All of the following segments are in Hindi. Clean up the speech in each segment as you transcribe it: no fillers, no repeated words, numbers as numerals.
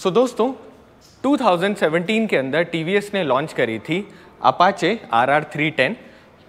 दोस्तों 2017 के अंदर टीवीएस ने लॉन्च करी थी अपाचे RR310।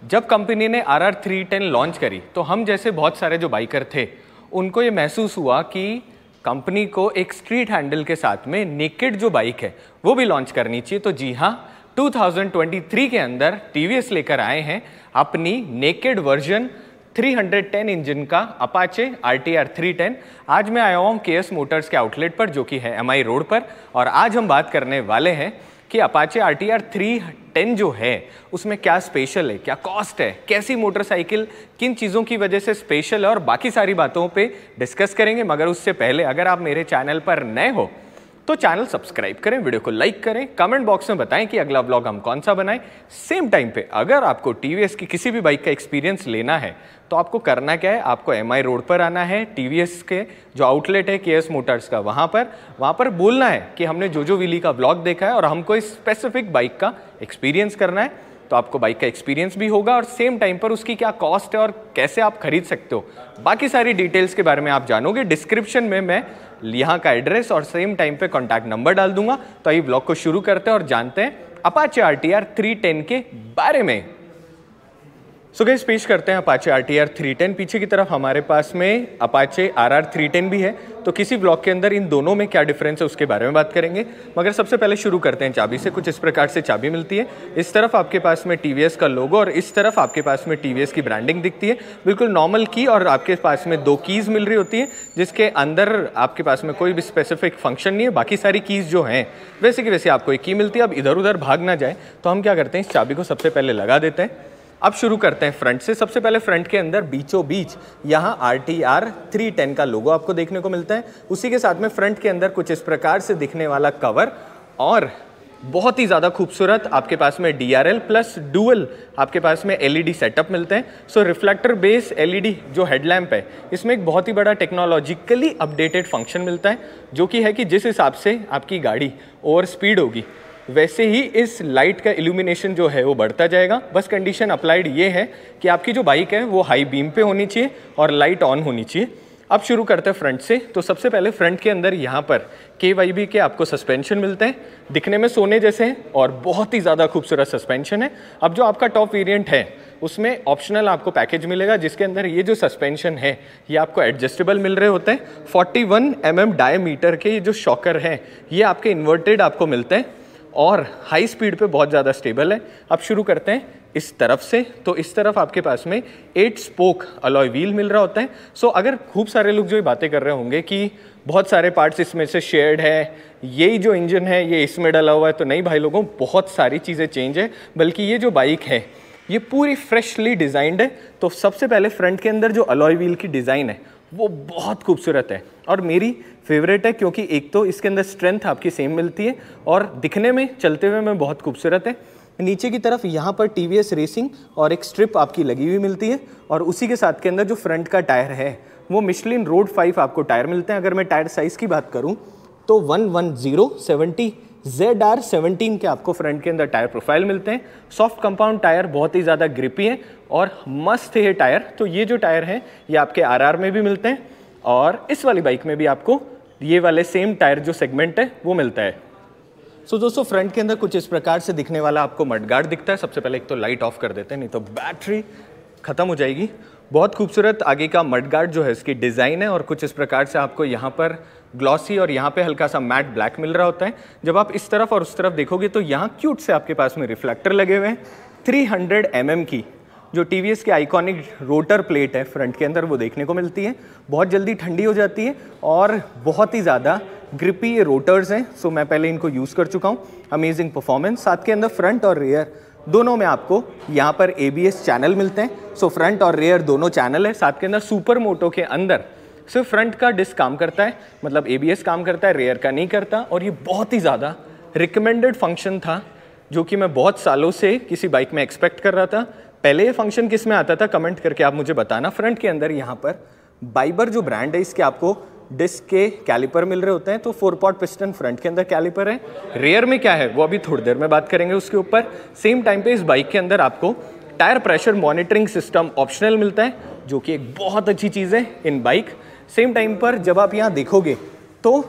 जब कंपनी ने RR310 लॉन्च करी तो हम जैसे बहुत सारे जो बाइकर थे उनको ये महसूस हुआ कि कंपनी को एक स्ट्रीट हैंडल के साथ में नेकेड जो बाइक है वो भी लॉन्च करनी चाहिए। तो जी हाँ, 2023 के अंदर टीवीएस लेकर आए हैं अपनी नेकेड वर्जन 310 इंजन का अपाचे RTR 310। आज मैं आया हूँ केएस मोटर्स के आउटलेट पर जो कि है MI रोड पर, और आज हम बात करने वाले हैं कि अपाचे RTR 310 जो है उसमें क्या स्पेशल है, क्या कॉस्ट है, कैसी मोटरसाइकिल किन चीज़ों की वजह से स्पेशल है, और बाकी सारी बातों पे डिस्कस करेंगे। मगर उससे पहले अगर आप मेरे चैनल पर नए हो तो चैनल सब्सक्राइब करें, वीडियो को लाइक करें, कमेंट बॉक्स में बताएं कि अगला व्लॉग हम कौन सा बनाएं। सेम टाइम पे अगर आपको टीवीएस की किसी भी बाइक का एक्सपीरियंस लेना है तो आपको करना क्या है, आपको MI रोड पर आना है, टीवीएस के जो आउटलेट है केएस मोटर्स का वहाँ पर बोलना है कि हमने जो विली का व्लॉग देखा है और हमको इस स्पेसिफिक बाइक का एक्सपीरियंस करना है। तो आपको बाइक का एक्सपीरियंस भी होगा और सेम टाइम पर उसकी क्या कॉस्ट है और कैसे आप खरीद सकते हो, बाकी सारी डिटेल्स के बारे में आप जानोगे। डिस्क्रिप्शन में मैं यहाँ का एड्रेस और सेम टाइम पे कॉन्टैक्ट नंबर डाल दूंगा। तो आइए व्लॉग को शुरू करते हैं और जानते हैं अपाचे RTR 310 के बारे में। सो गाइस, पेश करते हैं अपाचे RTR 310। पीछे की तरफ हमारे पास में अपाचे RR 310 भी है। तो किसी ब्लॉग के अंदर इन दोनों में क्या डिफरेंस है उसके बारे में बात करेंगे। मगर सबसे पहले शुरू करते हैं चाबी से। कुछ इस प्रकार से चाबी मिलती है। इस तरफ आपके पास में टीवीएस का लोगो और इस तरफ आपके पास में टीवीएस की ब्रांडिंग दिखती है। बिल्कुल नॉर्मल की, और आपके पास में 2 कीज़ मिल रही होती है जिसके अंदर आपके पास में कोई भी स्पेसिफिक फंक्शन नहीं है। बाकी सारी कीज़ जो हैं वैसे की वैसे आपको एक की मिलती है। अब इधर उधर भाग ना जाए तो हम क्या करते हैं, इस चाबी को सबसे पहले लगा देते हैं। अब शुरू करते हैं फ्रंट से। सबसे पहले फ्रंट के अंदर बीचों बीच यहाँ RTR 310 का लोगो आपको देखने को मिलता है। उसी के साथ में फ्रंट के अंदर कुछ इस प्रकार से दिखने वाला कवर और बहुत ही ज़्यादा खूबसूरत आपके पास में DRL प्लस डुअल आपके पास में LED सेटअप मिलते हैं। सो रिफ्लेक्टर बेस LED जो हेडलैम्प है इसमें एक बहुत ही बड़ा टेक्नोलॉजिकली अपडेटेड फंक्शन मिलता है, जो कि है कि जिस हिसाब से आपकी गाड़ी ओवर स्पीड होगी वैसे ही इस लाइट का इल्यूमिनेशन जो है वो बढ़ता जाएगा। बस कंडीशन अप्लाइड ये है कि आपकी जो बाइक है वो हाई बीम पे होनी चाहिए और लाइट ऑन होनी चाहिए। अब शुरू करते हैं फ्रंट से। तो सबसे पहले फ्रंट के अंदर यहाँ पर KYB के आपको सस्पेंशन मिलते हैं, दिखने में सोने जैसे हैं और बहुत ही ज़्यादा खूबसूरत सस्पेंशन है। अब जो आपका टॉप वेरिएंट है उसमें ऑप्शनल आपको पैकेज मिलेगा जिसके अंदर ये जो सस्पेंशन है ये आपको एडजस्टेबल मिल रहे होते हैं। 41 mm डायमीटर के ये जो शॉकर हैं ये आपके इन्वर्टेड आपको मिलते हैं और हाई स्पीड पे बहुत ज़्यादा स्टेबल है। अब शुरू करते हैं इस तरफ से। तो इस तरफ आपके पास में 8 स्पोक अलॉय व्हील मिल रहा होता है। सो अगर खूब सारे लोग जो ये बातें कर रहे होंगे कि बहुत सारे पार्ट्स इसमें से शेयर्ड है, यही जो इंजन है ये इसमें डला हुआ है, तो नहीं भाई लोगों, बहुत सारी चीज़ें चेंज है। बल्कि ये जो बाइक है ये पूरी फ्रेशली डिज़ाइंड है। तो सबसे पहले फ्रंट के अंदर जो अलॉय व्हील की डिज़ाइन है वो बहुत खूबसूरत है और मेरी फेवरेट है, क्योंकि एक तो इसके अंदर स्ट्रेंथ आपकी सेम मिलती है और दिखने में चलते हुए में बहुत खूबसूरत है। नीचे की तरफ यहाँ पर TVS रेसिंग और एक स्ट्रिप आपकी लगी हुई मिलती है और उसी के साथ के अंदर जो फ्रंट का टायर है वो मिशलिन रोड 5 आपको टायर मिलते हैं। अगर मैं टायर साइज़ की बात करूँ तो 110/70 ZR17 के आपको फ्रंट के अंदर टायर प्रोफाइल मिलते हैं। सॉफ्ट कंपाउंड टायर बहुत ही ज़्यादा ग्रिपी है और मस्त है ये टायर। तो ये जो टायर है ये आपके RR में भी मिलते हैं और इस वाली बाइक में भी आपको ये वाले सेम टायर जो सेगमेंट है वो मिलता है। सो दोस्तों, फ्रंट के अंदर कुछ इस प्रकार से दिखने वाला आपको मडगार्ड दिखता है। सबसे पहले एक तो लाइट ऑफ कर देते हैं, नहीं तो बैटरी ख़त्म हो जाएगी। बहुत खूबसूरत आगे का मडगार्ड जो है इसकी डिज़ाइन है और कुछ इस प्रकार से आपको यहाँ पर ग्लॉसी और यहाँ पे हल्का सा मैट ब्लैक मिल रहा होता है। जब आप इस तरफ और उस तरफ देखोगे तो यहाँ क्यूट से आपके पास में रिफ्लेक्टर लगे हुए हैं। 300 mm की जो TVS की आइकॉनिक रोटर प्लेट है फ्रंट के अंदर वो देखने को मिलती है। बहुत जल्दी ठंडी हो जाती है और बहुत ही ज़्यादा ग्रिपी ये रोटर्स हैं। सो मैं पहले इनको यूज़ कर चुका हूँ। Amazing performance. साथ के अंदर फ्रंट और रियर दोनों में आपको यहाँ पर ABS चैनल मिलते हैं। सो फ्रंट और रियर दोनों चैनल है। साथ के अंदर सुपर मोटो के अंदर सिर्फ फ्रंट का डिस्क काम करता है, मतलब ABS काम करता है, रियर का नहीं करता। और ये बहुत ही ज़्यादा रिकमेंडेड फंक्शन था जो कि मैं बहुत सालों से किसी बाइक में एक्सपेक्ट कर रहा था। पहले ये फंक्शन किस में आता था कमेंट करके आप मुझे बताना। फ्रंट के अंदर यहाँ पर बाइबर जो ब्रांड है इसके आपको डिस्क के कैलिपर मिल रहे होते हैं। तो 4-पॉट पिस्टन फ्रंट के अंदर कैलिपर है। रियर में क्या है वो अभी थोड़ी देर में बात करेंगे उसके ऊपर। सेम टाइम पे इस बाइक के अंदर आपको tyre pressure monitoring system optional मिलता है, जो कि एक बहुत अच्छी चीज़ है इन बाइक। सेम टाइम पर जब आप यहाँ देखोगे तो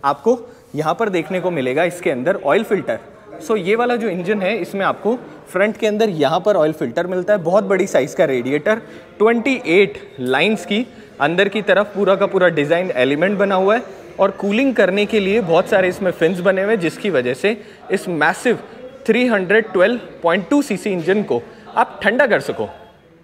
आपको यहाँ पर देखने को मिलेगा इसके अंदर ऑयल फिल्टर। सो ये वाला जो इंजन है इसमें आपको फ्रंट के अंदर यहाँ पर ऑयल फिल्टर मिलता है, बहुत बड़ी साइज़ का रेडिएटर, 28 लाइंस की अंदर की तरफ पूरा का पूरा डिज़ाइन एलिमेंट बना हुआ है और कूलिंग करने के लिए बहुत सारे इसमें फिन्स बने हुए हैं, जिसकी वजह से इस मैसिव 312.2 सीसी इंजन को आप ठंडा कर सको।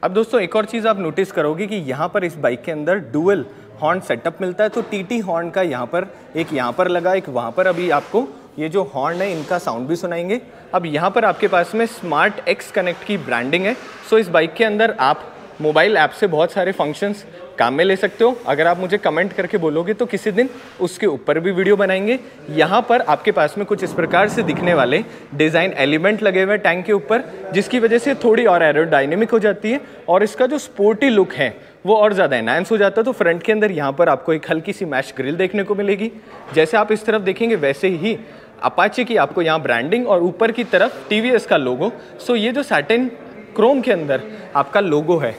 अब दोस्तों एक और चीज़ आप नोटिस करोगे कि यहाँ पर इस बाइक के अंदर डुअल हॉर्न सेटअप मिलता है। तो टीटी हॉर्न का यहाँ पर लगा, एक वहाँ पर अभी आपको ये जो हॉर्न है इनका साउंड भी सुनाएंगे। अब यहाँ पर आपके पास में स्मार्ट एक्स कनेक्ट की ब्रांडिंग है। सो इस बाइक के अंदर आप मोबाइल ऐप से बहुत सारे फंक्शंस काम में ले सकते हो। अगर आप मुझे कमेंट करके बोलोगे तो किसी दिन उसके ऊपर भी वीडियो बनाएंगे। यहाँ पर आपके पास में कुछ इस प्रकार से दिखने वाले डिज़ाइन एलिमेंट लगे हुए हैं टैंक के ऊपर, जिसकी वजह से थोड़ी और एरोडायनेमिक हो जाती है और इसका जो स्पोर्टी लुक है वो और ज़्यादा एनहांस हो जाता है। तो फ्रंट के अंदर यहाँ पर आपको एक हल्की सी मैश ग्रिल देखने को मिलेगी। जैसे आप इस तरफ देखेंगे वैसे ही अपाचे की आपको यहाँ ब्रांडिंग और ऊपर की तरफ टीवीएस का लोगो। सो ये जो सैटिन क्रोम के अंदर आपका लोगो है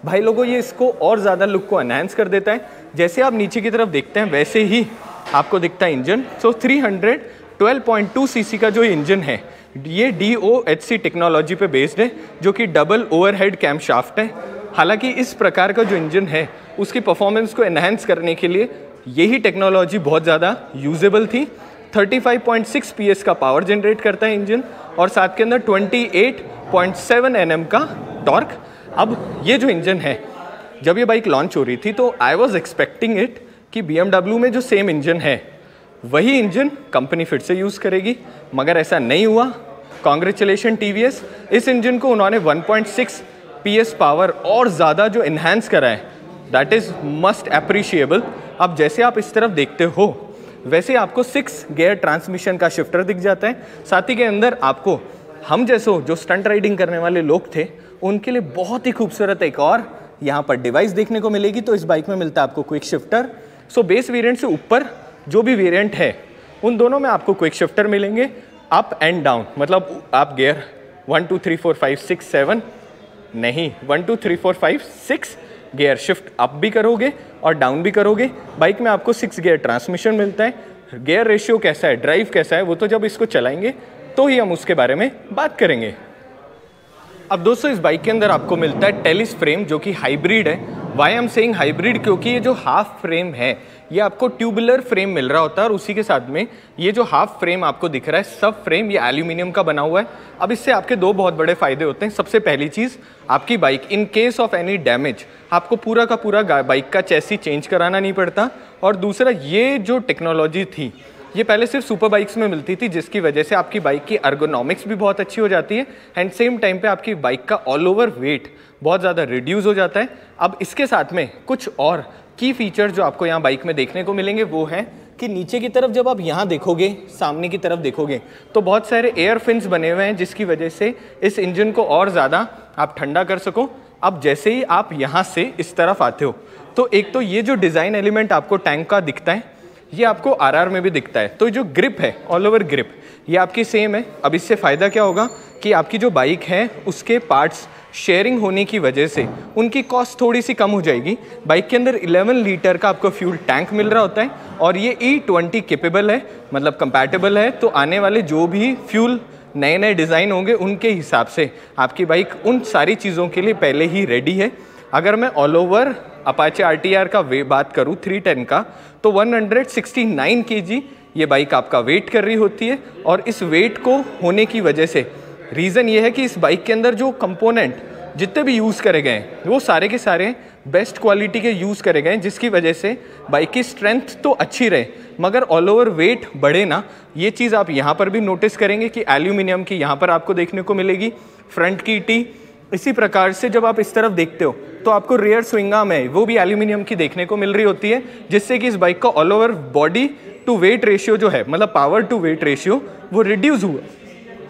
भाई लोगो, ये इसको और ज़्यादा लुक को एनहांस कर देता है। जैसे आप नीचे की तरफ देखते हैं वैसे ही आपको दिखता है इंजन। सो 312.2 सीसी का जो इंजन है ये DOHC टेक्नोलॉजी पे बेस्ड है, जो कि डबल ओवरहेड कैम शाफ्ट है। हालांकि इस प्रकार का जो इंजन है उसकी परफॉर्मेंस को एनहांस करने के लिए यही टेक्नोलॉजी बहुत ज़्यादा यूजेबल थी। 35.6 PS का पावर जनरेट करता है इंजन और साथ के अंदर 28.7 Nm का टॉर्क। अब ये जो इंजन है, जब ये बाइक लॉन्च हो रही थी तो आई वॉज एक्सपेक्टिंग इट कि BMW में जो सेम इंजन है वही इंजन कंपनी फिर से यूज़ करेगी, मगर ऐसा नहीं हुआ। कॉन्ग्रेचुलेशन TVS, इस इंजन को उन्होंने 1.6 PS पावर और ज़्यादा जो इन्हांस करा है, दैट इज़ मस्ट अप्रिशिएबल। अब जैसे आप इस तरफ देखते हो वैसे आपको 6 गियर ट्रांसमिशन का शिफ्टर दिख जाता है। साथ ही के अंदर आपको हम जैसो जो स्टंट राइडिंग करने वाले लोग थे उनके लिए बहुत ही खूबसूरत एक और यहाँ पर डिवाइस देखने को मिलेगी। तो इस बाइक में मिलता है आपको quick shifter. So base variant से ऊपर जो भी वेरिएंट है उन दोनों में आपको क्विक शिफ्टर मिलेंगे, अप एंड डाउन। मतलब आप गियर 1 2 3 4 5 6 7 नहीं 1 2 3 4 5 6 गियर शिफ्ट अप भी करोगे और डाउन भी करोगे। बाइक में आपको 6 गियर ट्रांसमिशन मिलता है। गियर रेशियो कैसा है, ड्राइव कैसा है, वो तो जब इसको चलाएंगे तो ही हम उसके बारे में बात करेंगे। अब दोस्तों इस बाइक के अंदर आपको मिलता है टेलिस फ्रेम, जो कि हाइब्रिड है। वाई एम सेइंग हाइब्रिड, क्योंकि ये जो हाफ फ्रेम है ये आपको ट्यूबुलर फ्रेम मिल रहा होता है और उसी के साथ में ये जो हाफ फ्रेम आपको दिख रहा है सब फ्रेम, ये एल्यूमिनियम का बना हुआ है। अब इससे आपके दो बहुत बड़े फायदे होते हैं। सबसे पहली चीज़, आपकी bike in case of any damage आपको पूरा का पूरा बाइक का चेसी चेंज कराना नहीं पड़ता। और दूसरा, ये जो टेक्नोलॉजी थी ये पहले सिर्फ सुपर बाइक्स में मिलती थी, जिसकी वजह से आपकी बाइक की अर्गोनॉमिक्स भी बहुत अच्छी हो जाती है एंड सेम टाइम पे आपकी बाइक का ऑल ओवर वेट बहुत ज़्यादा रिड्यूस हो जाता है। अब इसके साथ में कुछ और की फीचर जो आपको यहाँ बाइक में देखने को मिलेंगे वो है कि नीचे की तरफ जब आप यहाँ देखोगे, सामने की तरफ देखोगे तो बहुत सारे एयर फिन्स बने हुए हैं, जिसकी वजह से इस इंजन को और ज़्यादा आप ठंडा कर सको। अब जैसे ही आप यहाँ से इस तरफ आते हो तो एक तो ये जो डिज़ाइन एलिमेंट आपको टैंक का दिखता है ये आपको आरआर में भी दिखता है। तो जो ग्रिप है, ऑल ओवर ग्रिप, ये आपकी सेम है। अब इससे फ़ायदा क्या होगा कि आपकी जो बाइक है उसके पार्ट्स शेयरिंग होने की वजह से उनकी कॉस्ट थोड़ी सी कम हो जाएगी। बाइक के अंदर 11 लीटर का आपको फ्यूल टैंक मिल रहा होता है और ये E20 केपेबल है, मतलब कंपैटिबल है। तो आने वाले जो भी फ्यूल नए नए डिज़ाइन होंगे उनके हिसाब से आपकी बाइक उन सारी चीज़ों के लिए पहले ही रेडी है। अगर मैं ऑल ओवर अपाचे RTR का बात करूँ 310 का, तो 169 kg ये बाइक आपका वेट कर रही होती है। और इस वेट को होने की वजह से रीज़न ये है कि इस बाइक के अंदर जो कंपोनेंट जितने भी यूज़ करे गए हैं वो सारे के सारे बेस्ट क्वालिटी के यूज़ करे गए हैं, जिसकी वजह से बाइक की स्ट्रेंथ तो अच्छी रहे मगर ऑल ओवर वेट बढ़े ना। ये चीज़ आप यहाँ पर भी नोटिस करेंगे कि एल्यूमिनियम की यहाँ पर आपको देखने को मिलेगी फ्रंट की टी। इसी प्रकार से जब आप इस तरफ देखते हो तो आपको रियर स्विंग आर्म है वो भी एल्यूमिनियम की देखने को मिल रही होती है, जिससे कि इस बाइक का all over body to weight ratio जो है, मतलब पावर टू वेट रेशियो, वो रिड्यूस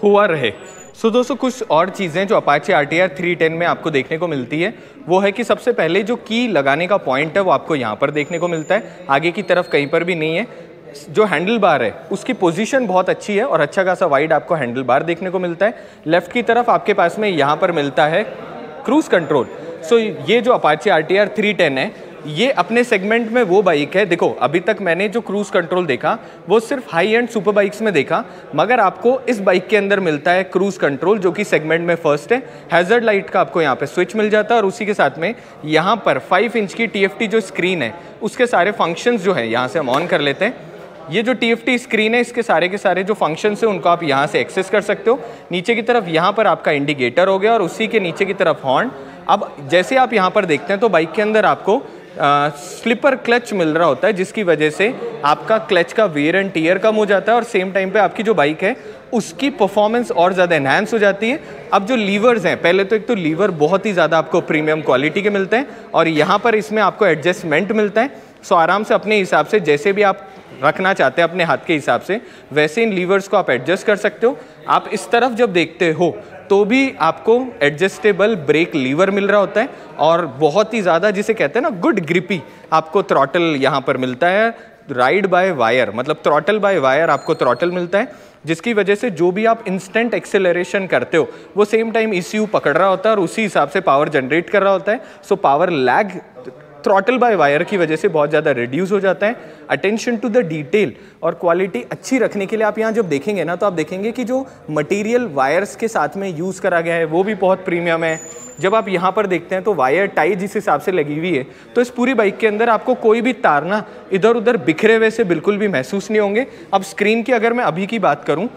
हुआ रहे। सो दोस्तों कुछ और चीज़ें जो अपाचे RTR 310 में आपको देखने को मिलती है वो है कि सबसे पहले जो की लगाने का पॉइंट है वो आपको यहाँ पर देखने को मिलता है, आगे की तरफ कहीं पर भी नहीं है। जो हैंडल बार है उसकी पोजीशन बहुत अच्छी है और अच्छा खासा वाइड आपको हैंडल बार देखने को मिलता है। लेफ्ट की तरफ आपके पास में यहाँ पर मिलता है क्रूज कंट्रोल। सो ये जो अपाचे RTR 310 है ये अपने सेगमेंट में वो बाइक है, देखो अभी तक मैंने जो क्रूज कंट्रोल देखा वो सिर्फ हाई एंड सुपर बाइक्स में देखा, मगर आपको इस बाइक के अंदर मिलता है क्रूज कंट्रोल जो कि सेगमेंट में फर्स्ट है। हैजर्ड लाइट का आपको यहाँ पे स्विच मिल जाता है और उसी के साथ में यहाँ पर 5 इंच की TFT जो स्क्रीन है उसके सारे फंक्शंस जो है यहाँ से हम ऑन कर लेते हैं। ये जो TFT स्क्रीन है इसके सारे के सारे जो फंक्शंस है उनको आप यहाँ से एक्सेस कर सकते हो। नीचे की तरफ यहाँ पर आपका इंडिकेटर हो गया और उसी के नीचे की तरफ हॉर्न। अब जैसे आप यहाँ पर देखते हैं तो बाइक के अंदर आपको स्लिपर क्लच मिल रहा होता है, जिसकी वजह से आपका क्लच का वेयर एंड टीयर कम हो जाता है और सेम टाइम पे आपकी जो बाइक है उसकी परफॉर्मेंस और ज़्यादा एनहांस हो जाती है। अब जो लीवर्स हैं, पहले तो एक तो लीवर बहुत ही ज़्यादा आपको प्रीमियम क्वालिटी के मिलते हैं और यहाँ पर इसमें आपको एडजस्टमेंट मिलता है। सो आराम से अपने हिसाब से जैसे भी आप रखना चाहते हैं अपने हाथ के हिसाब से वैसे इन लीवर्स को आप एडजस्ट कर सकते हो। आप इस तरफ जब देखते हो तो भी आपको एडजस्टेबल ब्रेक लीवर मिल रहा होता है और बहुत ही ज़्यादा जिसे कहते हैं ना गुड ग्रिपी आपको थ्रॉटल यहाँ पर मिलता है। राइड बाय वायर मतलब थ्रॉटल बाय वायर आपको थ्रॉटल मिलता है, जिसकी वजह से जो भी आप इंस्टेंट एक्सेलरेशन करते हो वो सेम टाइम ECU पकड़ रहा होता है और उसी हिसाब से पावर जनरेट कर रहा होता है। So power lag throttle by wire की वजह से बहुत ज़्यादा रिड्यूस हो जाता है। अटेंशन टू द डिटेल और क्वालिटी अच्छी रखने के लिए आप यहाँ जब देखेंगे ना तो आप देखेंगे कि जो मटेरियल वायर्स के साथ में यूज़ करा गया है वो भी बहुत प्रीमियम है। जब आप यहाँ पर देखते हैं तो वायर टाई जिस हिसाब से लगी हुई है तो इस पूरी बाइक के अंदर आपको कोई भी तार ना इधर उधर बिखरे हुए से बिल्कुल भी महसूस नहीं होंगे। अब स्क्रीन की अगर मैं अभी की बात करूँ,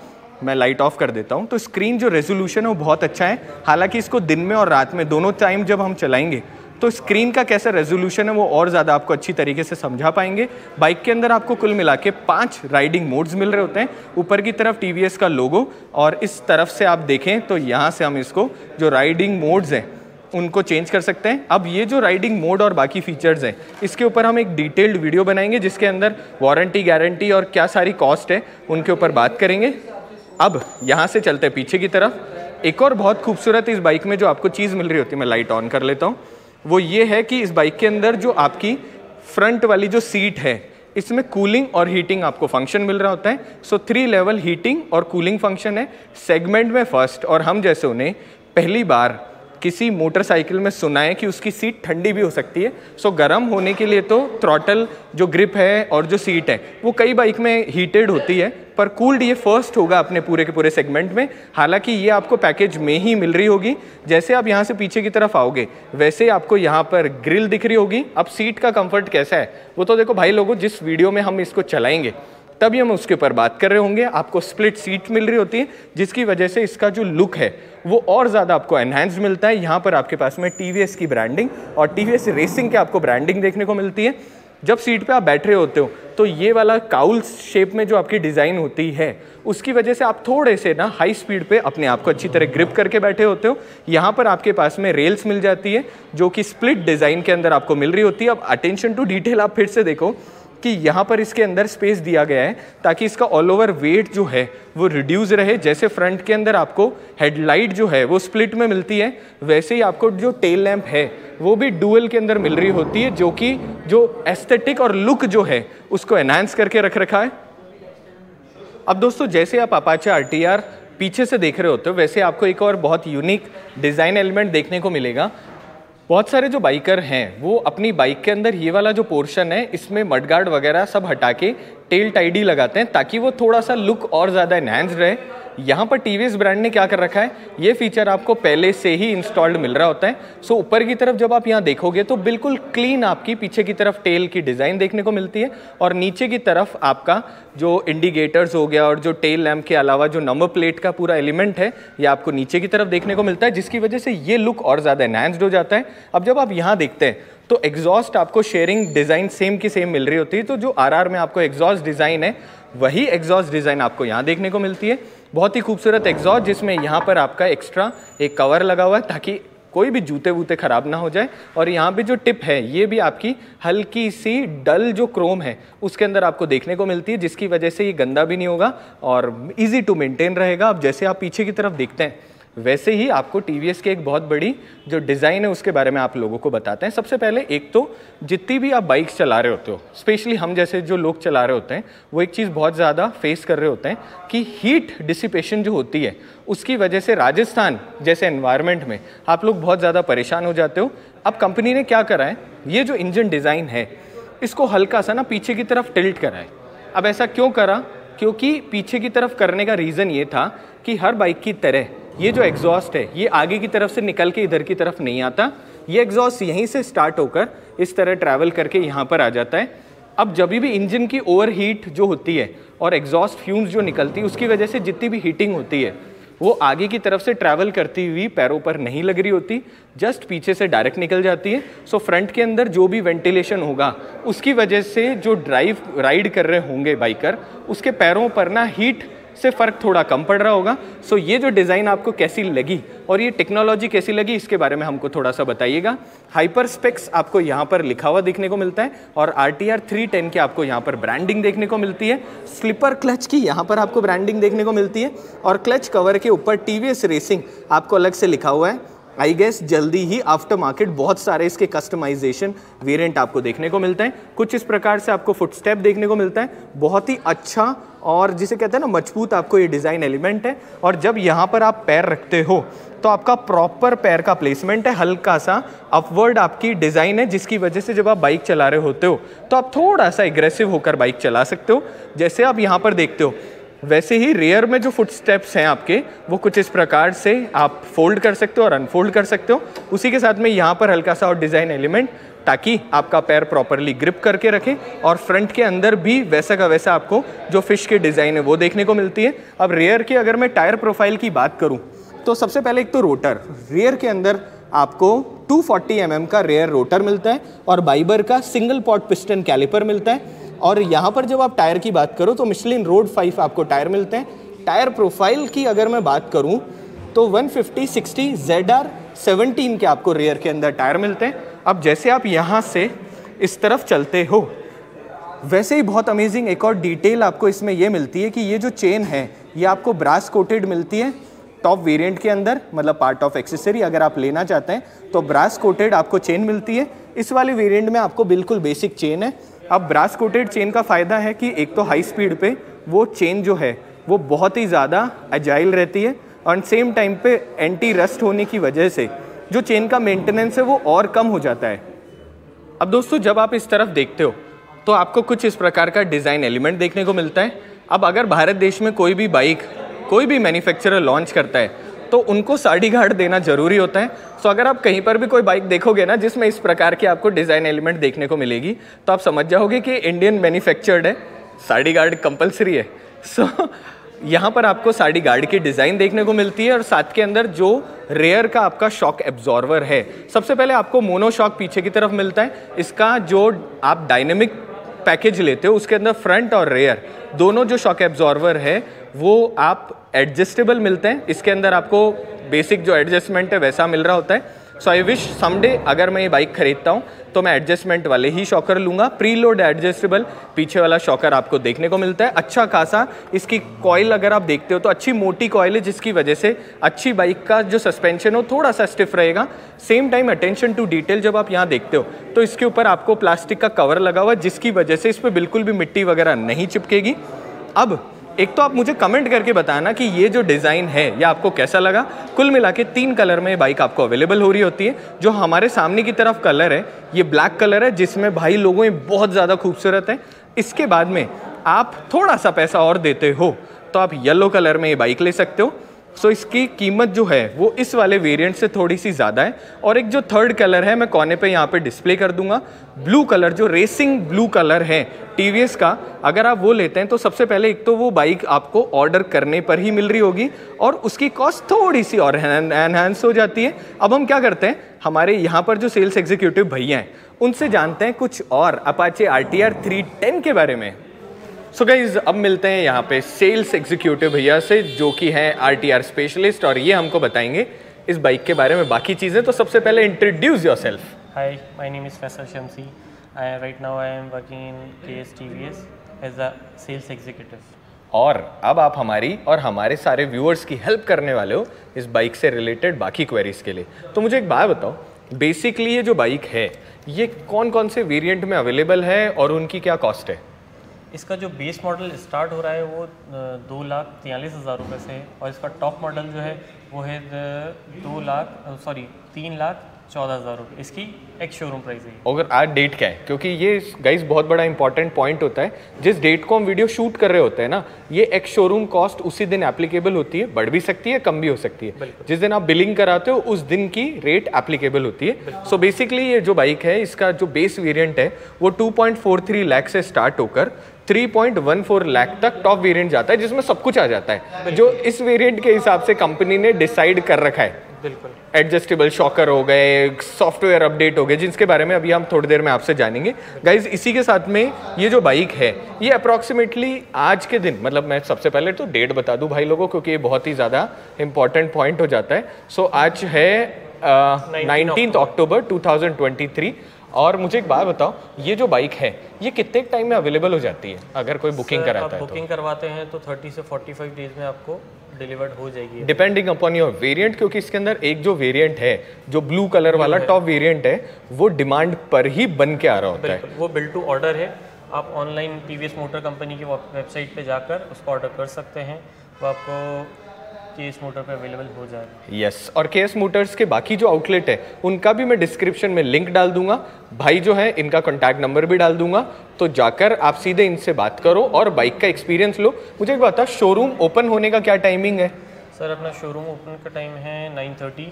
मैं लाइट ऑफ कर देता हूँ, तो स्क्रीन जो रेजोल्यूशन है वो बहुत अच्छा है। हालांकि इसको दिन में और रात में दोनों टाइम जब हम चलाएंगे तो स्क्रीन का कैसा रेजोल्यूशन है वो और ज़्यादा आपको अच्छी तरीके से समझा पाएंगे। बाइक के अंदर आपको कुल मिला के 5 राइडिंग मोड्स मिल रहे होते हैं। ऊपर की तरफ TVS का लोगो और इस तरफ से आप देखें तो यहाँ से हम इसको जो राइडिंग मोड्स हैं उनको चेंज कर सकते हैं। अब ये जो राइडिंग मोड और बाकी फीचर्स हैं इसके ऊपर हम एक डिटेल्ड वीडियो बनाएंगे जिसके अंदर वारंटी गारंटी और क्या सारी कॉस्ट है उनके ऊपर बात करेंगे। अब यहाँ से चलते हैं पीछे की तरफ। एक और बहुत खूबसूरत इस बाइक में जो आपको चीज़ मिल रही होती है, मैं लाइट ऑन कर लेता हूँ, वो ये है कि इस बाइक के अंदर जो आपकी फ्रंट वाली जो सीट है इसमें कूलिंग और हीटिंग आपको फंक्शन मिल रहा होता है। सो 3 लेवल हीटिंग और कूलिंग फंक्शन है, सेगमेंट में फर्स्ट। और हम जैसे उन्हें पहली बार किसी मोटरसाइकिल में सुना है कि उसकी सीट ठंडी भी हो सकती है। सो गर्म होने के लिए तो थ्रॉटल जो ग्रिप है और जो सीट है वो कई बाइक में हीटेड होती है, पर कूल्ड ये फर्स्ट होगा अपने पूरे के पूरे सेगमेंट में। हालांकि ये आपको पैकेज में ही मिल रही होगी। जैसे आप यहाँ से पीछे की तरफ आओगे वैसे आपको यहाँ पर ग्रिल दिख रही होगी। अब सीट का कंफर्ट कैसा है वो तो देखो भाई लोगों, जिस वीडियो में हम इसको चलाएंगे तभी हम उसके ऊपर बात कर रहे होंगे। आपको स्प्लिट सीट मिल रही होती है जिसकी वजह से इसका जो लुक है वो और ज़्यादा आपको एनहांस मिलता है। यहाँ पर आपके पास में TVS की ब्रांडिंग और TVS रेसिंग की आपको ब्रांडिंग देखने को मिलती है। जब सीट पे आप बैठ रहे होते हो तो ये वाला काउल शेप में जो आपकी डिज़ाइन होती है उसकी वजह से आप थोड़े से ना हाई स्पीड पे अपने आप को अच्छी तरह ग्रिप करके बैठे होते हो। यहाँ पर आपके पास में रेल्स मिल जाती है जो कि स्प्लिट डिज़ाइन के अंदर आपको मिल रही होती है। अब अटेंशन टू डिटेल आप फिर से देखो कि यहाँ पर इसके अंदर स्पेस दिया गया है ताकि इसका ऑल ओवर वेट जो है वो रिड्यूस रहे। जैसे फ्रंट के अंदर आपको हेडलाइट जो है वो स्प्लिट में मिलती है, वैसे ही आपको जो टेल लैंप है वो भी डुअल के अंदर मिल रही होती है, जो कि जो एस्थेटिक और लुक जो है उसको एनहांस करके रख रखा है। अब दोस्तों जैसे आप अपाचे RTR पीछे से देख रहे होते हो वैसे आपको एक और बहुत यूनिक डिज़ाइन एलिमेंट देखने को मिलेगा। बहुत सारे जो बाइकर हैं वो अपनी बाइक के अंदर ये वाला जो पोर्शन है इसमें मडगार्ड वगैरह सब हटा के टेल टाइडी लगाते हैं ताकि वो थोड़ा सा लुक और ज़्यादा एनहांस रहे। यहाँ पर TVS ब्रांड ने क्या कर रखा है, ये फीचर आपको पहले से ही इंस्टॉल्ड मिल रहा होता है। सो ऊपर की तरफ जब आप यहाँ देखोगे तो बिल्कुल क्लीन आपकी पीछे की तरफ टेल की डिज़ाइन देखने को मिलती है और नीचे की तरफ आपका जो इंडिकेटर्स हो गया और जो टेल लैम्प के अलावा जो नंबर प्लेट का पूरा एलिमेंट है ये आपको नीचे की तरफ देखने को मिलता है, जिसकी वजह से ये लुक और ज़्यादा एनहांस्ड हो जाता है। अब जब आप यहाँ देखते हैं तो एग्जॉस्ट आपको शेयरिंग डिज़ाइन सेम की सेम मिल रही होती है। तो जो RR में आपको एग्जॉस्ट डिज़ाइन है वही एग्जॉस्ट डिज़ाइन आपको यहाँ देखने को मिलती है। बहुत ही खूबसूरत एग्जॉस्ट जिसमें यहाँ पर आपका एक्स्ट्रा एक कवर लगा हुआ है ताकि कोई भी जूते वूते ख़राब ना हो जाए। और यहाँ पे जो टिप है ये भी आपकी हल्की सी डल जो क्रोम है उसके अंदर आपको देखने को मिलती है, जिसकी वजह से ये गंदा भी नहीं होगा और इजी टू मेंटेन रहेगा। अब जैसे आप पीछे की तरफ देखते हैं वैसे ही आपको TVS के एक बहुत बड़ी जो डिज़ाइन है उसके बारे में आप लोगों को बताते हैं। सबसे पहले एक तो जितनी भी आप बाइक्स चला रहे होते हो, स्पेशली हम जैसे जो लोग चला रहे होते हैं वो एक चीज़ बहुत ज़्यादा फेस कर रहे होते हैं कि हीट डिसिपेशन जो होती है उसकी वजह से राजस्थान जैसे एनवायरनमेंट में आप लोग बहुत ज़्यादा परेशान हो जाते हो। अब कंपनी ने क्या करा है, ये जो इंजन डिज़ाइन है इसको हल्का सा ना पीछे की तरफ टिल्ट करा है। अब ऐसा क्यों करा, क्योंकि पीछे की तरफ करने का रीज़न ये था कि हर बाइक की तरह ये जो एग्जॉस्ट है ये आगे की तरफ से निकल के इधर की तरफ नहीं आता, ये एग्जॉस्ट यहीं से स्टार्ट होकर इस तरह ट्रैवल करके यहाँ पर आ जाता है। अब जब भी इंजन की ओवरहीट जो होती है और एग्जॉस्ट फ्यूम्स जो निकलती है उसकी वजह से जितनी भी हीटिंग होती है वो आगे की तरफ से ट्रैवल करती हुई पैरों पर नहीं लग रही होती, जस्ट पीछे से डायरेक्ट निकल जाती है। सो फ्रंट के अंदर जो भी वेंटिलेशन होगा उसकी वजह से जो राइड कर रहे होंगे बाइकर उसके पैरों पर ना हीट से फ़र्क थोड़ा कम पड़ रहा होगा। सो ये जो डिज़ाइन आपको कैसी लगी और ये टेक्नोलॉजी कैसी लगी इसके बारे में हमको थोड़ा सा बताइएगा। हाइपर स्पेक्स आपको यहाँ पर लिखा हुआ देखने को मिलता है और RTR 310 के आपको यहाँ पर ब्रांडिंग देखने को मिलती है। स्लिपर क्लच की यहाँ पर आपको ब्रांडिंग देखने को मिलती है और क्लच कवर के ऊपर TVS रेसिंग आपको अलग से लिखा हुआ है। आई गेस जल्दी ही आफ्टर मार्केट बहुत सारे इसके कस्टमाइजेशन वेरिएंट आपको देखने को मिलता है। कुछ इस प्रकार से आपको फुटस्टेप देखने को मिलता है, बहुत ही अच्छा और जिसे कहते हैं ना मजबूत आपको ये डिज़ाइन एलिमेंट है। और जब यहाँ पर आप पैर रखते हो तो आपका प्रॉपर पैर का प्लेसमेंट है, हल्का सा अपवर्ड आपकी डिज़ाइन है जिसकी वजह से जब आप बाइक चला रहे होते हो तो आप थोड़ा सा एग्रेसिव होकर बाइक चला सकते हो। जैसे आप यहाँ पर देखते हो वैसे ही रेयर में जो फुट स्टेप्स हैं आपके वो कुछ इस प्रकार से आप फोल्ड कर सकते हो और अनफोल्ड कर सकते हो। उसी के साथ में यहाँ पर हल्का सा और डिज़ाइन एलिमेंट ताकि आपका पैर प्रॉपरली ग्रिप करके रखे और फ्रंट के अंदर भी वैसा का वैसा आपको जो फिश की डिज़ाइन है वो देखने को मिलती है। अब रेयर की अगर मैं टायर प्रोफाइल की बात करूँ तो सबसे पहले एक तो रोटर, रेयर के अंदर आपको 240 mm का रेयर रोटर मिलता है और बाइबर का सिंगल पॉट पिस्टन कैलिपर मिलता है। और यहाँ पर जब आप टायर की बात करो तो मिशलिन रोड 5 आपको टायर मिलते हैं। टायर प्रोफाइल की अगर मैं बात करूँ तो 150/60 ZR17 के आपको रेयर के अंदर टायर मिलते हैं। अब जैसे आप यहाँ से इस तरफ चलते हो वैसे ही बहुत अमेजिंग एक और डिटेल आपको इसमें ये मिलती है कि ये जो चेन है ये आपको ब्रास कोटेड मिलती है टॉप वेरिएंट के अंदर, मतलब पार्ट ऑफ एक्सेसरी अगर आप लेना चाहते हैं तो ब्रास कोटेड आपको चेन मिलती है। इस वाले वेरिएंट में आपको बिल्कुल बेसिक चेन है। अब ब्रास कोटेड चेन का फ़ायदा है कि एक तो हाई स्पीड पे वो चेन जो है वो बहुत ही ज़्यादा एजाइल रहती है और सेम टाइम पे एंटी रस्ट होने की वजह से जो चेन का मेंटेनेंस है वो और कम हो जाता है। अब दोस्तों जब आप इस तरफ देखते हो तो आपको कुछ इस प्रकार का डिज़ाइन एलिमेंट देखने को मिलता है। अब अगर भारत देश में कोई भी बाइक कोई भी मैन्युफैक्चरर लॉन्च करता है तो उनको साड़ी गार्ड देना जरूरी होता है। सो अगर आप कहीं पर भी कोई बाइक देखोगे ना जिसमें इस प्रकार की आपको डिज़ाइन एलिमेंट देखने को मिलेगी तो आप समझ जाओगे कि इंडियन मैन्युफैक्चर्ड है, साड़ी गार्ड कंपलसरी है। सो यहाँ पर आपको साड़ी गार्ड की डिज़ाइन देखने को मिलती है और साथ के अंदर जो रेयर का आपका शॉक एब्जॉर्वर है, सबसे पहले आपको मोनो शॉक पीछे की तरफ मिलता है। इसका जो आप डायनेमिक पैकेज लेते हो उसके अंदर फ्रंट और रेयर दोनों जो शॉक एब्जॉर्वर है वो आप एडजस्टेबल मिलते हैं। इसके अंदर आपको बेसिक जो एडजस्टमेंट है वैसा मिल रहा होता है। सो आई विश समडे अगर मैं ये बाइक खरीदता हूँ तो मैं एडजस्टमेंट वाले ही शॉकर लूँगा। प्री लोड एडजस्टेबल पीछे वाला शॉकर आपको देखने को मिलता है। अच्छा खासा इसकी कॉइल अगर आप देखते हो तो अच्छी मोटी कॉइल है जिसकी वजह से अच्छी बाइक का जो सस्पेंशन हो थोड़ा सा स्टिफ रहेगा। Same time attention to detail जब आप यहाँ देखते हो तो इसके ऊपर आपको प्लास्टिक का कवर लगा हुआ है जिसकी वजह से इस पर बिल्कुल भी मिट्टी वगैरह नहीं चिपकेगी। अब एक तो आप मुझे कमेंट करके बताना कि ये जो डिज़ाइन है ये आपको कैसा लगा। कुल मिला के 3 कलर में बाइक आपको अवेलेबल हो रही होती है। जो हमारे सामने की तरफ कलर है ये ब्लैक कलर है जिसमें भाई लोगों में बहुत ज़्यादा खूबसूरत है। इसके बाद में आप थोड़ा सा पैसा और देते हो तो आप येलो कलर में ये बाइक ले सकते हो। सो इसकी कीमत जो है वो इस वाले वेरिएंट से थोड़ी सी ज़्यादा है। और एक जो थर्ड कलर है मैं कोने पे यहाँ पे डिस्प्ले कर दूंगा, ब्लू कलर जो रेसिंग ब्लू कलर है TVS का, अगर आप वो लेते हैं तो सबसे पहले एक तो वो बाइक आपको ऑर्डर करने पर ही मिल रही होगी और उसकी कॉस्ट थोड़ी सी और एनहांस हो जाती है। अब हम क्या करते हैं, हमारे यहाँ पर जो सेल्स एग्जीक्यूटिव भैया हैं उनसे जानते हैं कुछ और अपाचे RTR 310 के बारे में। सो गाइज अब मिलते हैं यहाँ पे सेल्स एग्जीक्यूटिव भैया से जो कि हैं RTR स्पेशलिस्ट और ये हमको बताएंगे इस बाइक के बारे में बाकी चीज़ें। तो सबसे पहले introduce yourself. Hi, my name is Faisal Shamsi. Right now I am working in KS TVS as a sales executive. और अब आप हमारी और हमारे सारे व्यूअर्स की हेल्प करने वाले हो इस बाइक से रिलेटेड बाकी क्वेरीज के लिए। तो मुझे एक बात बताओ, बेसिकली ये जो बाइक है ये कौन कौन से वेरिएंट में अवेलेबल है और उनकी क्या कॉस्ट है? इसका जो बेस मॉडल स्टार्ट हो रहा है वो 2,43,000 रुपये से है और इसका टॉप मॉडल जो है वो है 3,33,000 14,000 रुपये इसकी एक्स शोरूम प्राइस है। अगर आज डेट क्या है, क्योंकि ये गाइस बहुत बड़ा इंपॉर्टेंट पॉइंट होता है, जिस डेट को हम वीडियो शूट कर रहे होते हैं ना, ये एक्स शोरूम कॉस्ट उसी दिन एप्लीकेबल होती है, बढ़ भी सकती है कम भी हो सकती है। जिस दिन आप बिलिंग कराते हो उस दिन की रेट एप्लीकेबल होती है। सो बेसिकली ये जो बाइक है इसका जो बेस वेरिएंट है वो 2.43 लाख से स्टार्ट होकर 3.14 लाख तक टॉप वेरिएंट जाता है, जिसमें सब कुछ आ जाता है जो इस वेरिएंट के हिसाब से कंपनी ने डिसाइड कर रखा है। बिल्कुल, एडजस्टेबल शॉकर हो गए, सॉफ्टवेयर अपडेट हो गए, जिसके बारे में अभी हम थोड़ी देर में आपसे जानेंगे। गाइज इसी के साथ में ये जो बाइक है ये अप्रॉक्सीमेटली आज के दिन, मतलब मैं सबसे पहले तो डेट बता दूं भाई लोगों, क्योंकि ये बहुत ही ज़्यादा इंपॉर्टेंट पॉइंट हो जाता है। सो आज है 19 अक्टूबर 2023। और मुझे एक बात बताओ, ये जो बाइक है ये कितने टाइम में अवेलेबल हो जाती है अगर कोई बुकिंग कराता है? बुकिंग करवाते हैं तो 30 से 45 डेज में आपको डिलीवर्ड हो जाएगी, डिपेंडिंग अपॉन योर वेरिएंट। क्योंकि इसके अंदर एक जो वेरिएंट है जो ब्लू कलर वाला टॉप वेरिएंट है वो डिमांड पर ही बन के आ रहा होता है। वो बिल्ड टू ऑर्डर है। आप ऑनलाइन टीवीएस मोटर कंपनी की वेबसाइट पे जाकर उसको ऑर्डर कर सकते हैं, वो आपको केएस मोटर पे अवेलेबल हो जाएगा। यस, और केएस मोटर्स के बाकी जो आउटलेट है उनका भी मैं डिस्क्रिप्शन में लिंक डाल दूंगा। भाई जो है इनका कॉन्टैक्ट नंबर भी डाल दूंगा, तो जाकर आप सीधे इनसे बात करो और बाइक का एक्सपीरियंस लो। मुझे एक बात, शोरूम ओपन होने का क्या टाइमिंग है? सर अपना शोरूम ओपन का टाइम है 9:30,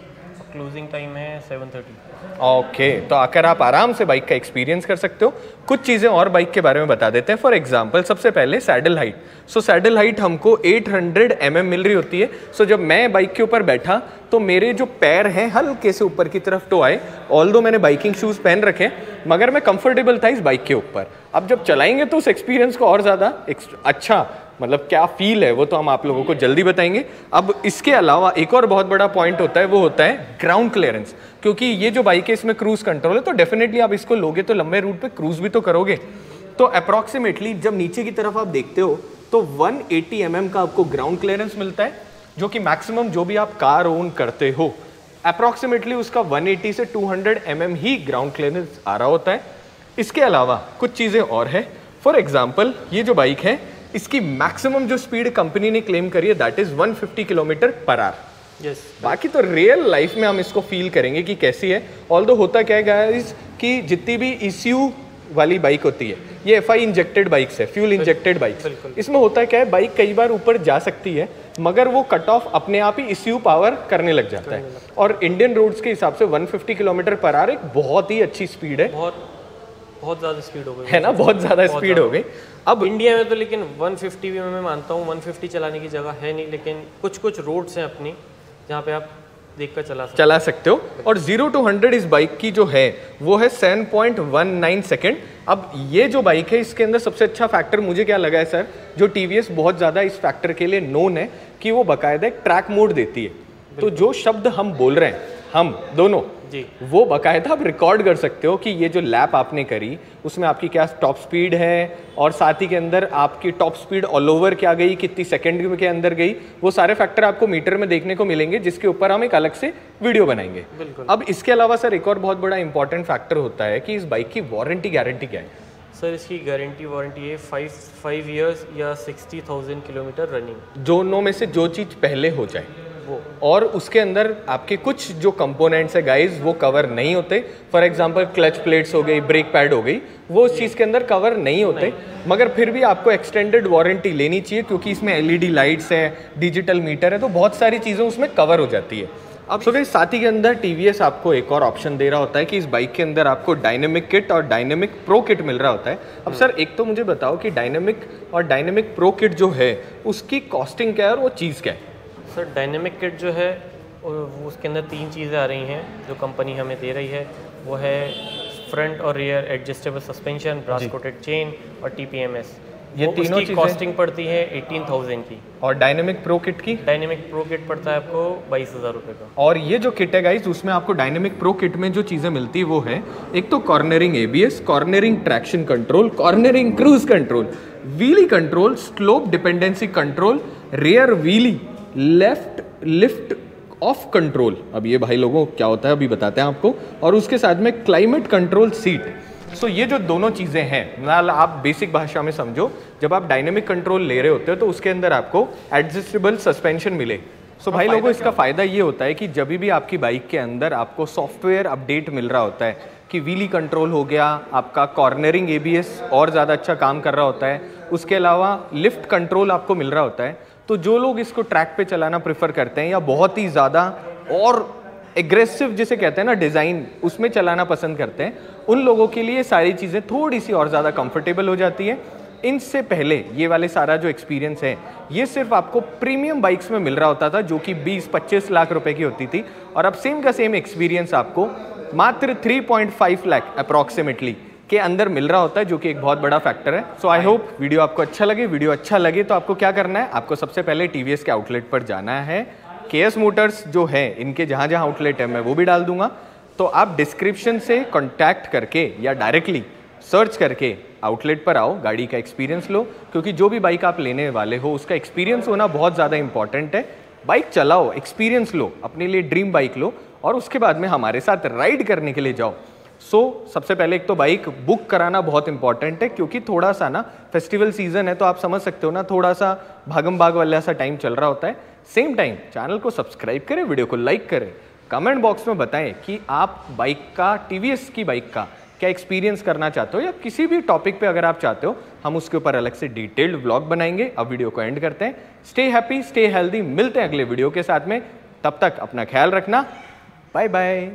क्लोजिंग टाइम है 7:30। ओके, तो आकर आप आराम से बाइक का एक्सपीरियंस कर सकते हो। कुछ चीज़ें और बाइक के बारे में बता देते हैं। फॉर एग्जांपल सबसे पहले सैडल हाइट। सो सैडल हाइट हमको 800 mm मिल रही होती है। सो जब मैं बाइक के ऊपर बैठा तो मेरे जो पैर हैं हल्के से ऊपर की तरफ टो आए। ऑल्दो मैंने बाइकिंग शूज़ पहन रखे मगर मैं कंफर्टेबल था इस बाइक के ऊपर। अब जब चलाएंगे तो उस एक्सपीरियंस को और ज़्यादा अच्छा, मतलब क्या फील है वो तो हम आप लोगों को जल्दी बताएंगे। अब इसके अलावा एक और बहुत बड़ा पॉइंट होता है, वो होता है ग्राउंड क्लियरेंस। क्योंकि ये जो बाइक है इसमें क्रूज कंट्रोल है, तो डेफिनेटली आप इसको लोगे तो लंबे रूट पे क्रूज भी तो करोगे। तो अप्रॉक्सीमेटली जब नीचे की तरफ आप देखते हो तो 180 mm का आपको ग्राउंड क्लियरेंस मिलता है, जो कि मैक्सिमम जो भी आप कार ओन करते हो अप्रॉक्सीमेटली उसका 180 से 200 mm ही ग्राउंड क्लियरेंस आ रहा होता है। इसके अलावा कुछ चीज़ें और है। फॉर एग्जाम्पल ये जो बाइक है इसकी मैक्सिमम जो स्पीड कंपनी ने क्लेम करी है दैट इज 150 km/h। यस, बाकी तो रियल लाइफ में हम इसको फील करेंगे कि कैसी है। ऑल्दो होता क्या है गाइस कि जितनी भी ECU वाली बाइक होती है ये FI इंजेक्टेड बाइक्स है, फ्यूल इंजेक्टेड बाइक्स। इसमें होता क्या है, बाइक कई बार ऊपर जा सकती है मगर वो कट ऑफ अपने आप ही ECU पावर करने लग जाता है। और इंडियन रोड्स के हिसाब से 150 km/h एक बहुत ही अच्छी स्पीड है। बहुत ज़्यादा स्पीड हो गई है ना, बहुत ज़्यादा स्पीड हो गई। अब इंडिया में तो लेकिन 150 भी मैं मानता हूँ 150 चलाने की जगह है नहीं, लेकिन कुछ रोड्स हैं अपनी जहाँ पे आप देखकर चला सकते हो। और 0 to 100 इस बाइक की जो है वो है 7.19 सेकेंड। अब ये जो बाइक है इसके अंदर सबसे अच्छा फैक्टर मुझे क्या लगा है सर, जो TVS बहुत ज़्यादा इस फैक्टर के लिए नोन है कि वो बाकायदा एक ट्रैक मोड देती है। तो जो शब्द हम बोल रहे हैं हम दोनों जी, वो बाकायदा आप रिकॉर्ड कर सकते हो कि ये जो लैप आपने करी उसमें आपकी क्या टॉप स्पीड है, और साथ ही के अंदर आपकी टॉप स्पीड ऑल ओवर क्या गई, कितनी सेकंड के अंदर गई, वो सारे फैक्टर आपको मीटर में देखने को मिलेंगे, जिसके ऊपर हम एक अलग से वीडियो बनाएंगे। अब इसके अलावा सर एक और बहुत बड़ा इंपॉर्टेंट फैक्टर होता है कि इस बाइक की वारंटी गारंटी क्या है? सर इसकी गारंटी वारंटी है 5 years या 60,000 किलोमीटर रनिंग, दोनों में से जो चीज़ पहले हो जाए वो। और उसके अंदर आपके कुछ जो कंपोनेंट्स है गाइज वो कवर नहीं होते। फॉर एग्जांपल क्लच प्लेट्स हो गई, ब्रेक पैड हो गई, वो उस चीज़ के अंदर कवर नहीं होते मगर फिर भी आपको एक्सटेंडेड वारंटी लेनी चाहिए क्योंकि इसमें LED लाइट्स है, डिजिटल मीटर है, तो बहुत सारी चीज़ें उसमें कवर हो जाती है। अब सो फिर साथ ही के अंदर TVS आपको एक और ऑप्शन दे रहा होता है कि इस बाइक के अंदर आपको डायनेमिक किट और डायनेमिक प्रो किट मिल रहा होता है। अब सर एक तो मुझे बताओ कि डायनेमिक और डायनेमिक प्रो किट जो है उसकी कॉस्टिंग क्या है और वो चीज़ क्या है? सर डायनेमिक किट जो है वो उसके अंदर 3 चीज़ें आ रही हैं जो कंपनी हमें दे रही है। वो है फ्रंट और rear adjustable suspension, brass coated chain और TPMS। ये तीनों चीज़ें कॉस्टिंग पड़ती है 18,000 की। और डायनेमिक प्रो किट की? डायनेमिक प्रो किट पड़ता है आपको 22,000 रुपये का। और ये जो किट है गाइस उसमें आपको डायनेमिक प्रो किट में जो चीज़ें मिलती है वो है एक तो cornering ABS, cornering traction control, cornering cruise control, wheelie control, slope dependency control, rear wheelie, left lift off control. अब ये भाई लोगों क्या होता है अभी बताते हैं आपको। और उसके साथ में क्लाइमेट कंट्रोल सीट। सो ये जो दोनों चीज़ें हैं ना, आप बेसिक भाषा में समझो, जब आप डायनेमिक कंट्रोल ले रहे होते हो तो उसके अंदर आपको एडजस्टेबल सस्पेंशन मिले, सो भाई लोगों, इसका फ़ायदा ये होता है कि जब भी आपकी बाइक के अंदर आपको सॉफ्टवेयर अपडेट मिल रहा होता है कि व्हीली कंट्रोल हो गया, आपका कॉर्नरिंग एबीएस और ज़्यादा अच्छा काम कर रहा होता है, उसके अलावा लिफ्ट कंट्रोल आपको मिल रहा होता है, तो जो लोग इसको ट्रैक पे चलाना प्रेफर करते हैं या बहुत ही ज़्यादा और एग्रेसिव जिसे कहते हैं ना डिज़ाइन, उसमें चलाना पसंद करते हैं, उन लोगों के लिए सारी चीज़ें थोड़ी सी और ज़्यादा कंफर्टेबल हो जाती है। इनसे पहले ये वाले सारा जो एक्सपीरियंस है ये सिर्फ आपको प्रीमियम बाइक्स में मिल रहा होता था, जो कि 20-25 लाख रुपए की होती थी, और अब सेम का सेम एक्सपीरियंस आपको मात्र 3.5 लाख अप्रॉक्सीमेटली के अंदर मिल रहा होता है, जो कि एक बहुत बड़ा फैक्टर है। सो आई होप वीडियो आपको अच्छा लगे। वीडियो अच्छा लगे तो आपको क्या करना है, आपको सबसे पहले टीवीएस के आउटलेट पर जाना है। केएस मोटर्स जो है, इनके जहाँ जहाँ आउटलेट है मैं वो भी डाल दूंगा, तो आप डिस्क्रिप्शन से कॉन्टैक्ट करके या डायरेक्टली सर्च करके आउटलेट पर आओ, गाड़ी का एक्सपीरियंस लो, क्योंकि जो भी बाइक आप लेने वाले हो उसका एक्सपीरियंस होना बहुत ज़्यादा इंपॉर्टेंट है। बाइक चलाओ, एक्सपीरियंस लो, अपने लिए ड्रीम बाइक लो, और उसके बाद में हमारे साथ राइड करने के लिए जाओ। सबसे पहले एक तो बाइक बुक कराना बहुत इंपॉर्टेंट है, क्योंकि थोड़ा सा ना फेस्टिवल सीजन है, तो आप समझ सकते हो ना, थोड़ा सा भागम भाग वाला सा टाइम चल रहा होता है। सेम टाइम चैनल को सब्सक्राइब करें, वीडियो को लाइक करें, कमेंट बॉक्स में बताएं कि आप बाइक का, टीवीएस की बाइक का क्या एक्सपीरियंस करना चाहते हो, या किसी भी टॉपिक पे अगर आप चाहते हो हम उसके ऊपर अलग से डिटेल्ड व्लॉग बनाएंगे। अब वीडियो को एंड करते हैं। स्टे हैप्पी, स्टे हेल्दी, मिलते हैं अगले वीडियो के साथ में, तब तक अपना ख्याल रखना, बाय बाय।